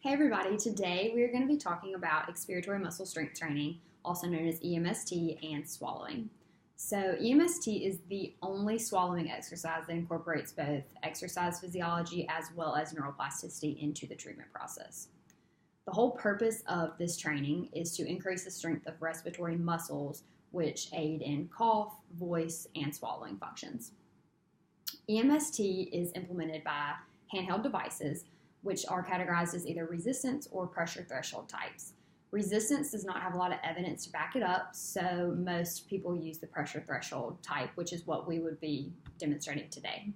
Hey everybody, today we're going to be talking about expiratory muscle strength training, also known as EMST, and swallowing. So EMST is the only swallowing exercise that incorporates both exercise physiology as well as neuroplasticity into the treatment process. The whole purpose of this training is to increase the strength of respiratory muscles which aid in cough, voice, and swallowing functions. EMST is implemented by handheld devices which are categorized as either resistance or pressure threshold types. Resistance does not have a lot of evidence to back it up, so most people use the pressure threshold type, which is what we would be demonstrating today.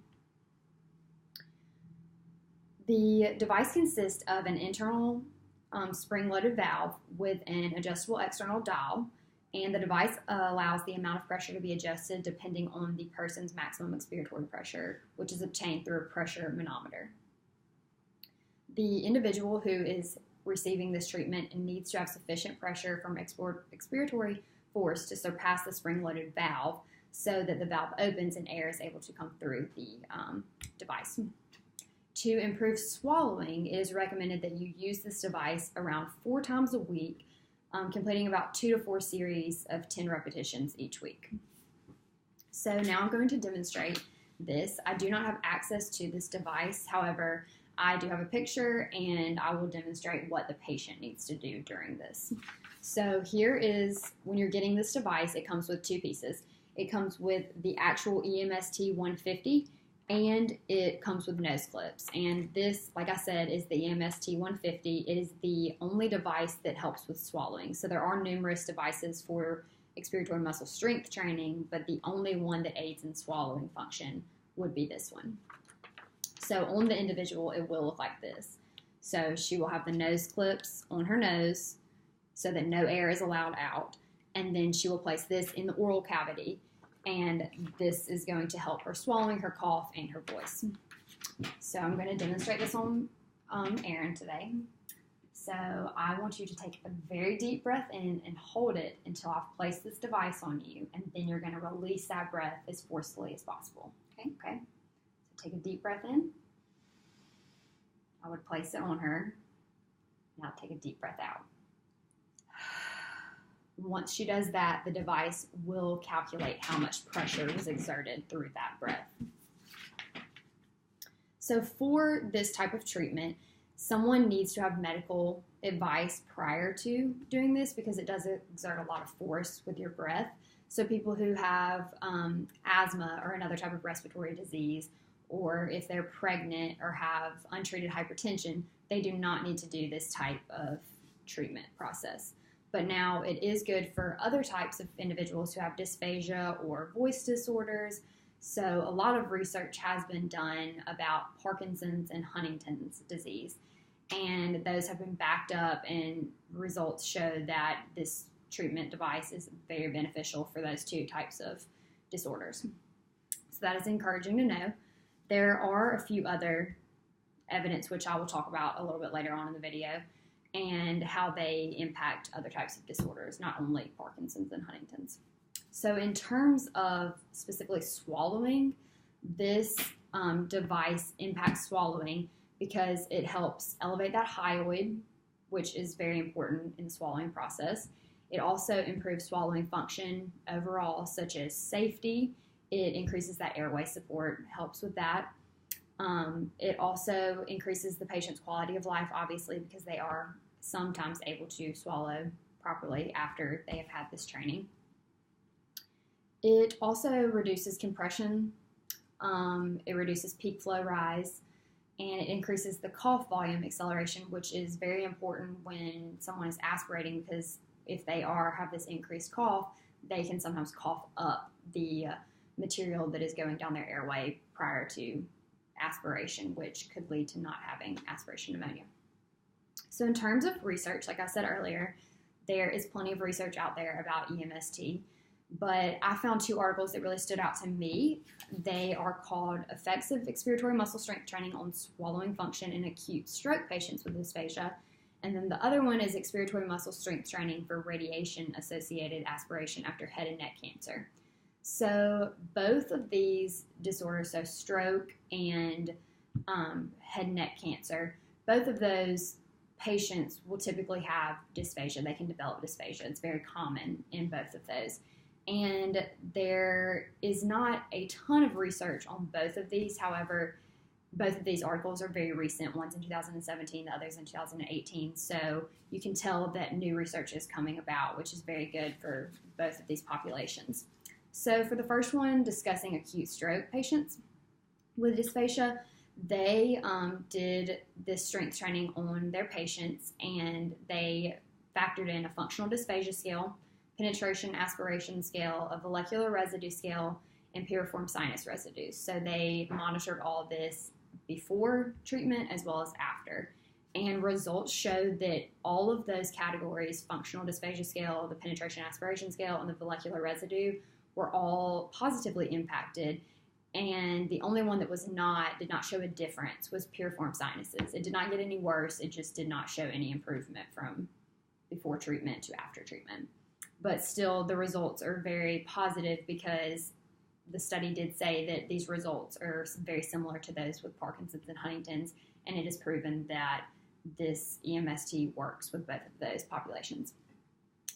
The device consists of an internal spring-loaded valve with an adjustable external dial, and the device allows the amount of pressure to be adjusted depending on the person's maximum expiratory pressure, which is obtained through a pressure manometer. The individual who is receiving this treatment needs to have sufficient pressure from expiratory force to surpass the spring-loaded valve so that the valve opens and air is able to come through the device. To improve swallowing, it is recommended that you use this device around 4 times a week, completing about 2 to 4 series of 10 repetitions each week. So now I'm going to demonstrate this. I do not have access to this device, however, I do have a picture and I will demonstrate what the patient needs to do during this. So here is, when you're getting this device, it comes with 2 pieces. It comes with the actual EMST 150 and it comes with nose clips. And this, like I said, is the EMST 150. It is the only device that helps with swallowing. So there are numerous devices for expiratory muscle strength training, but the only one that aids in swallowing function would be this one. So on the individual, it will look like this. So she will have the nose clips on her nose so that no air is allowed out. And then she will place this in the oral cavity. And this is going to help her swallowing, her cough, and her voice. So I'm going to demonstrate this on Erin today. So I want you to take a very deep breath in and hold it until I've placed this device on you. And then you're going to release that breath as forcefully as possible. Okay? So take a deep breath in. I would place it on her. Now take a deep breath out. Once she does that, the device will calculate how much pressure was exerted through that breath. So for this type of treatment, someone needs to have medical advice prior to doing this because it does exert a lot of force with your breath. So people who have asthma or another type of respiratory disease, or if they're pregnant or have untreated hypertension, they do not need to do this type of treatment process. But now it is good for other types of individuals who have dysphagia or voice disorders. So a lot of research has been done about Parkinson's and Huntington's disease. And those have been backed up, and results show that this treatment device is very beneficial for those 2 types of disorders. So that is encouraging to know. There are a few other evidence, which I will talk about a little bit later on in the video, and how they impact other types of disorders, not only Parkinson's and Huntington's. So in terms of specifically swallowing, this device impacts swallowing because it helps elevate that hyoid, which is very important in the swallowing process. It also improves swallowing function overall, such as safety. It increases that airway support, helps with that. It also increases the patient's quality of life, obviously, because they are sometimes able to swallow properly after they have had this training. It also reduces compression. It reduces peak flow rise, and it increases the cough volume acceleration, which is very important when someone is aspirating, because if they have this increased cough, they can sometimes cough up the material that is going down their airway prior to aspiration, which could lead to not having aspiration pneumonia. So in terms of research, like I said earlier, there is plenty of research out there about EMST, but I found 2 articles that really stood out to me. They are called Effects of Expiratory Muscle Strength Training on Swallowing Function in Acute Stroke Patients with Dysphagia, and then the other one is Expiratory Muscle Strength Training for Radiation-Associated Aspiration After Head and Neck Cancer. So both of these disorders, so stroke and head and neck cancer, both of those patients will typically have dysphagia. They can develop dysphagia. It's very common in both of those. And there is not a ton of research on both of these. However, both of these articles are very recent. One's in 2017, the other's in 2018. So you can tell that new research is coming about, which is very good for both of these populations. So for the first one, discussing acute stroke patients with dysphagia, they did this strength training on their patients, and they factored in a functional dysphagia scale, penetration aspiration scale, a molecular residue scale, and piriform sinus residues. So they monitored all of this before treatment as well as after. And results showed that all of those categories, functional dysphagia scale, the penetration aspiration scale, and the molecular residue, were all positively impacted. And the only one that did not show a difference was piriform sinuses. It did not get any worse. It just did not show any improvement from before treatment to after treatment. But still, the results are very positive because the study did say that these results are very similar to those with Parkinson's and Huntington's, and it is proven that this EMST works with both of those populations.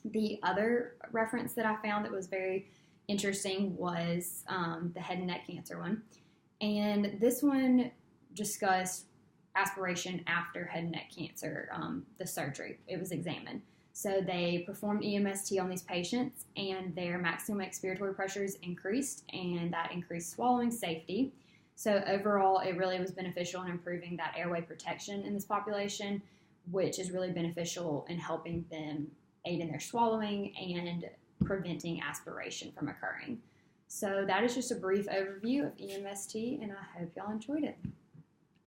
The other reference that I found that was very interesting was the head and neck cancer one. And this one discussed aspiration after head and neck cancer, the surgery. It was examined. So they performed EMST on these patients, and their maximum expiratory pressures increased, and that increased swallowing safety. So overall, it really was beneficial in improving that airway protection in this population, which is really beneficial in helping them aid in their swallowing and preventing aspiration from occurring. So that is just a brief overview of EMST, and I hope y'all enjoyed it.